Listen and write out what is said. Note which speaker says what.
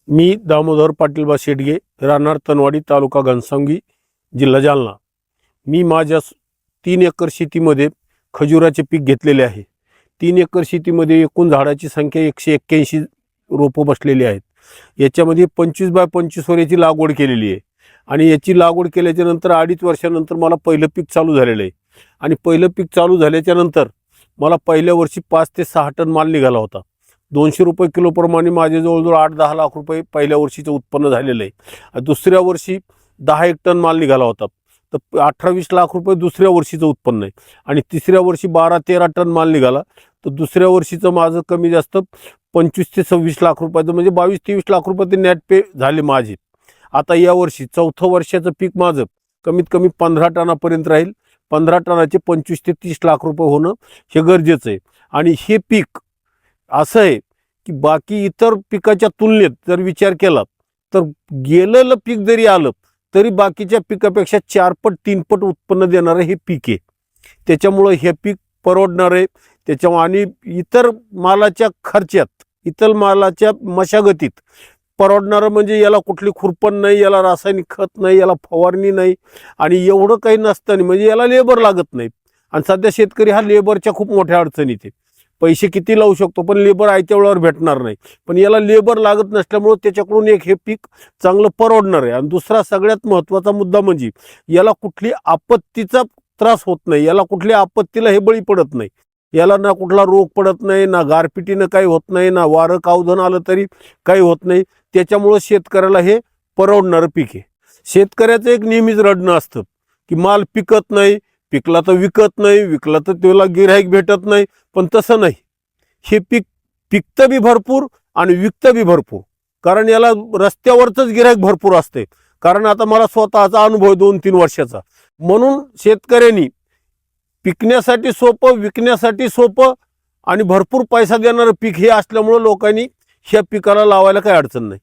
Speaker 1: मी दामोदर पाटीलबा शेडगे, राहणार तनवाडी, तालुका घनसावंगी, जिल्हा जालना। मी माझ्या 3 एकर शेतीमध्ये खजुराचे पीक घेतलेले आहे। 3 एकर शेतीमध्ये एकूण झाडाची संख्या 181 रोपं बसलेली आहेत। याच्यामध्ये 25 बाय 25 वर याची लागवड केलेली आहे आणि याची लागवड केल्याच्या नंतर 2.5 वर्षानंतर मला पहिलं पीक चालू झालेलं आहे आणि पहिलं पीक चालू झाल्याच्या नंतर मला पहिल्या वर्षी 5 ते 6 टन माल निघाला होता। 200 रुपये किलो प्रमाणे माझे जवळजवळ 8-10 लाख रुपये पहिल्या वर्षीचं उत्पन्न झालेलं आहे। दुसऱ्या वर्षी 10 टन माल निघाला होता, तर 18-20 लाख रुपये दुसऱ्या वर्षीचं उत्पन्न आहे आणि तिसऱ्या वर्षी 12-13 टन माल निघाला, तर दुसऱ्या वर्षीचं माझं कमी जास्त 25 ते 26 लाख रुपयाचं म्हणजे 22-23 लाख रुपये ते नेट पे झाले माझे। आता या वर्षी चौथं वर्षाचं पीक माझं कमीत कमी 15 टनापर्यंत राहील। 15 टनाचे 25 ते 30 लाख रुपये होणं हे गरजेचं आहे आणि हे पीक असं आहे की बाकी इतर पिकाच्या तुलनेत जर विचार केला तर गेलेलं पीक जरी आलं तरी बाकीच्या पिकापेक्षा 4 पट 3 पट उत्पन्न देणारं हे पीक आहे। त्याच्यामुळं हे पीक परवडणार आहे। त्याच्यामुळे आणि इतर मालाच्या खर्चात, इतर मालाच्या मशागतीत परवडणारं म्हणजे याला कुठली खुरपण नाही, याला रासायनिक खत नाही, याला फवारणी नाही आणि एवढं काही नसताना म्हणजे याला लेबर लागत नाही। आणि सध्या शेतकरी हा लेबरच्या खूप मोठ्या अडचणीत आहे। पैसे किती लावू शकतो पण लेबर आयत्या वेळेवर भेटणार नाही, पण याला लेबर लागत नसल्यामुळे त्याच्याकडून एक हे पीक चांगलं परवडणार आहे। आणि दुसरा सगळ्यात महत्त्वाचा मुद्दा म्हणजे याला कुठली आपत्तीचा त्रास होत नाही, याला कुठल्या आपत्तीला हे बळी पडत नाही, याला ना कुठला रोग पडत नाही, ना गारपिटीनं काही होत नाही, ना वारं कावधन आलं तरी काही होत नाही। त्याच्यामुळं शेतकऱ्याला हे परवडणारं पीक आहे। शेतकऱ्याचं एक नेहमीच रडणं असतं की माल पिकत नाही, पिकला तर विकत नाही, विकला तर त्याला गिऱ्हाईक भेटत नाही, पण तसं नाही। हे पीक पिकतं बी भरपूर आणि विकतं बी भरपूर, कारण याला रस्त्यावरचंच गिऱ्हाईक भरपूर असते। कारण आता मला स्वतःचा अनुभव 2-3 वर्षाचा, म्हणून शेतकऱ्यांनी पिकण्यासाठी सोपं, विकण्यासाठी सोपं आणि भरपूर पैसा देणारं पीक हे असल्यामुळं लोकांनी ह्या पिकाला लावायला काही अडचण नाही।